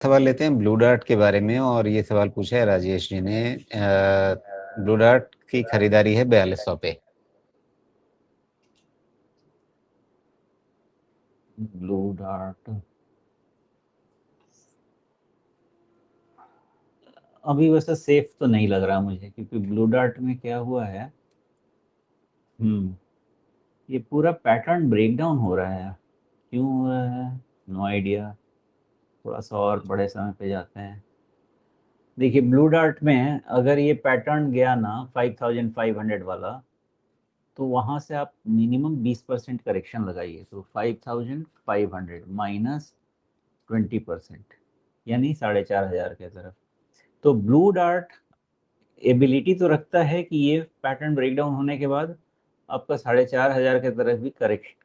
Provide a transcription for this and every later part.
सवाल लेते हैं ब्लू डार्ट के बारे में, और ये सवाल पूछा है राजेश जी ने। ब्लू डार्ट की खरीदारी है 4200 पे। ब्लू डार्ट अभी वैसे सेफ तो नहीं लग रहा मुझे, क्योंकि ब्लू डार्ट में क्या हुआ है, ये पूरा पैटर्न ब्रेक डाउन हो रहा है। क्यों हो रहा है, नो आइडिया। थोड़ा सा और बड़े समय पे जाते हैं। देखिए ब्लू डार्ट में अगर ये पैटर्न गया ना 5500 वाला, तो वहां से आप मिनिमम 20% करेक्शन लगाइए। तो 5500 माइनस 20%, यानी 4500 के तरफ। तो ब्लू डार्ट एबिलिटी तो रखता है कि ये पैटर्न ब्रेकडाउन होने के बाद आपका 4500 के तरफ भी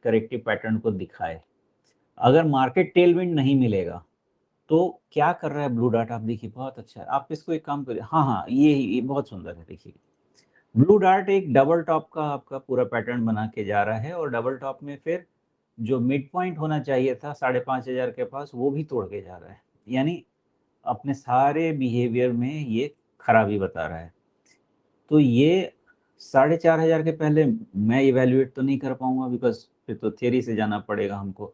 करेक्टिव पैटर्न को दिखाए। अगर मार्केट टेलविंड नहीं मिलेगा तो क्या कर रहा है ब्लू डार्ट, आप देखिए बहुत अच्छा है। आप इसको एक काम करिए, हाँ हाँ ये बहुत सुंदर है। देखिए ब्लू डार्ट एक डबल टॉप का आपका पूरा पैटर्न बना के जा रहा है, और डबल टॉप में फिर जो मिड पॉइंट होना चाहिए था 5500 के पास, वो भी तोड़ के जा रहा है। यानी अपने सारे बिहेवियर में ये खराबी बता रहा है। तो ये 4500 के पहले मैं इवेल्युएट तो नहीं कर पाऊंगा, बिकॉज फिर तो थियरी से जाना पड़ेगा हमको।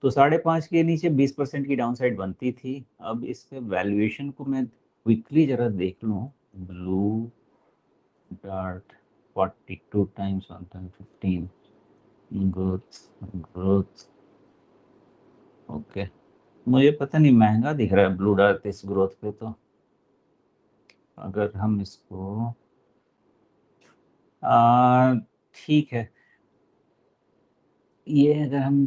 तो 5.5 के नीचे 20% की डाउन साइड बनती थी। अब इसके वैल्यूएशन को मैं क्विकली जरा देख लूँ। Blue dart 42 times 115 growth growth. Okay, मुझे पता नहीं महंगा दिख रहा है ब्लू डार्ट इस ग्रोथ पे। तो अगर हम इसको ठीक है, ये अगर हम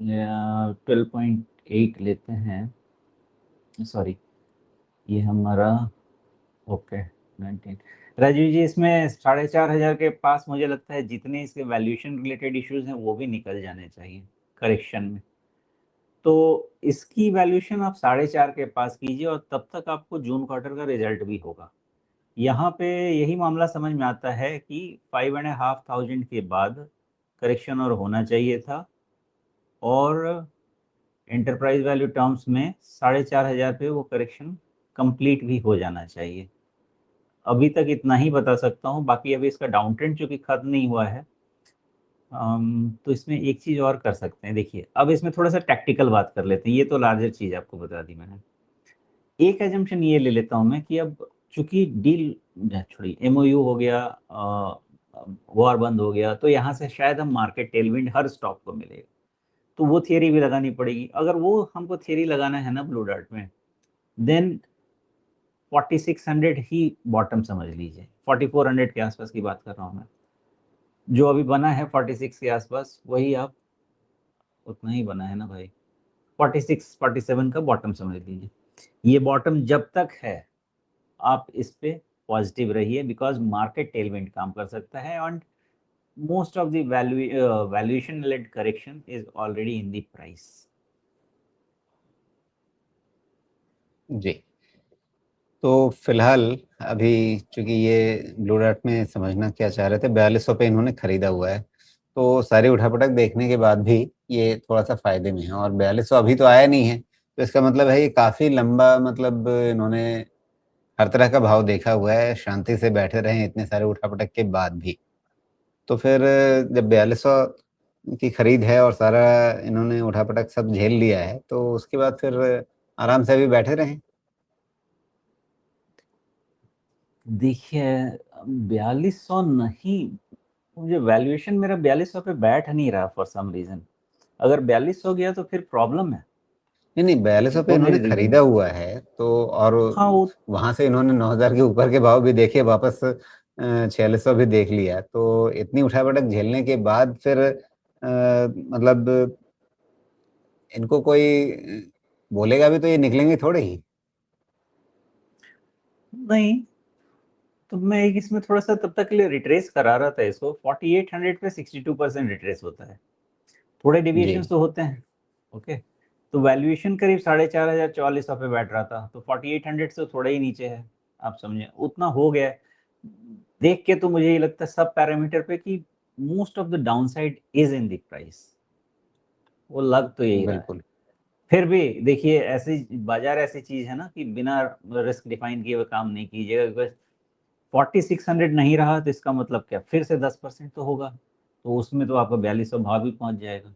12.8 लेते हैं, सॉरी ये हमारा, ओके 19। राजीव जी इसमें 4500 के पास मुझे लगता है जितने इसके वैल्यूएशन रिलेटेड इश्यूज हैं वो भी निकल जाने चाहिए करेक्शन में। तो इसकी वैल्यूएशन आप 4.5 के पास कीजिए, और तब तक आपको जून क्वार्टर का रिजल्ट भी होगा। यहाँ पे यही मामला समझ में आता है कि 5,500 के बाद करेक्शन और होना चाहिए था, और एंटरप्राइज वैल्यू टर्म्स में 4500 पे वो करेक्शन कंप्लीट भी हो जाना चाहिए। अभी तक इतना ही बता सकता हूँ, बाकी अभी इसका डाउन ट्रेंड चूंकि खत्म नहीं हुआ है। तो इसमें एक चीज और कर सकते हैं। देखिए अब इसमें थोड़ा सा टैक्टिकल बात कर लेते हैं, ये तो लार्जर चीज आपको बता दी मैंने। एक एजम्पशन ये ले लेता हूँ मैं कि अब चूंकि डील छोड़ी, एमओयू हो गया, वॉर बंद हो गया, तो यहाँ से शायद हम मार्केट टेलविंड हर स्टॉक को मिलेगा। तो वो थियरी भी लगानी पड़ेगी। अगर वो हमको थियरी लगाना है ना ब्लू डार्ट में, देन 4600 ही बॉटम समझ लीजिए। 4400 के आसपास की बात कर रहा हूँ मैं। जो अभी बना है 46 के आसपास, वही आप, उतना ही बना है ना भाई, 46 47 का बॉटम समझ लीजिए। ये बॉटम जब तक है आप इस पे पॉजिटिव रहिए, बिकॉज मार्केट टेलविंड काम कर सकता है, and most of the valuation led correction is already in the price. जी, तो फिलहाल अभी चूंकि ये ब्लू डार्ट में समझना क्या चाह रहे थे, 4200 पे इन्होंने खरीदा हुआ है। तो सारी उठापटक देखने के बाद भी ये थोड़ा सा फायदे में है, और 4200 अभी तो आया नहीं है। तो इसका मतलब है ये काफी लंबा, मतलब इन्होंने हर तरह का भाव देखा हुआ है, शांति से बैठे रहे इतने सारे उठापटक के बाद भी। तो फिर जब 4200 की खरीद है और सारा इन्होंने उठापटक सब झेल लिया है, तो उसके बाद फिर आराम से अभी बैठे रहें। देखिए 4200 नहीं, मुझे वैल्यूएशन मेरा 4200 पे बैठ नहीं रहा फॉर सम रीजन। अगर 4200 गया तो फिर प्रॉब्लम है। नहीं नहीं, 4200 पे वो इन्होंने मेरी रीजन, खरीदा हुआ है तो, और हाँ वो, वहां से इन्होंने 9000 के ऊपर के भाव भी देखे, वापस 4600 भी देख लिया। तो इतनी उठापटक झेलने के बाद फिर मतलब इनको कोई बोलेगा भी तो ये निकलेंगे थोड़े ही। नहीं तो मैं एक इसमें थोड़ा सा तब तक के लिए रिट्रेस करा रहा था इसको। 4800 पे 62% रिट्रेस होता है, थोड़े जी डिविएशंस तो होते हैं। ओके, तो वैल्यूएशन करीब 4500 4400 पे बैठ रहा था, तो 4800 से थोड़ा ही नीचे है। आप समझे उतना हो गया है। देख के तो मुझे ये लगता है सब पैरामीटर पे कि most of the downside is in the price, वो लग तो यही रहा है। बिल्कुल। फिर भी देखिए ऐसी बाजार ऐसी चीज है ना कि बिना रिस्क डिफाइन किए हुए काम नहीं कीजिएगा, बिकॉज 4600 नहीं रहा तो इसका मतलब क्या, फिर से 10% तो होगा, तो उसमें तो आपका 4200 भाव भी पहुंच जाएगा।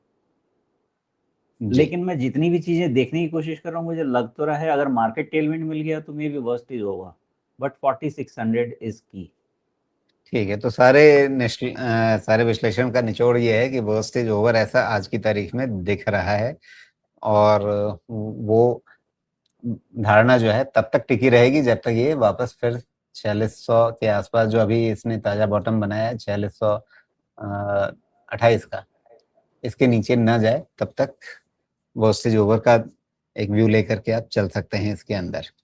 जी। लेकिन मैं जितनी भी चीजें देखने की कोशिश कर रहा हूँ, मुझे लग तो रहा है अगर मार्केट टेलविंड मिल गया तो मे बी वर्स्ट इज होगा, बट 4600 इज की। ठीक है, तो सारे विश्लेषण का निचोड़ ये है कि वर्स्ट इज ओवर ऐसा आज की तारीख में दिख रहा है, और वो धारणा जो है तब तक टिकी रहेगी जब तक ये वापस फिर 4600 के आसपास, जो अभी इसने ताजा बॉटम बनाया है 4628 का, इसके नीचे न जाए, तब तक वर्स्ट इज ओवर का एक व्यू लेकर के आप चल सकते हैं इसके अंदर।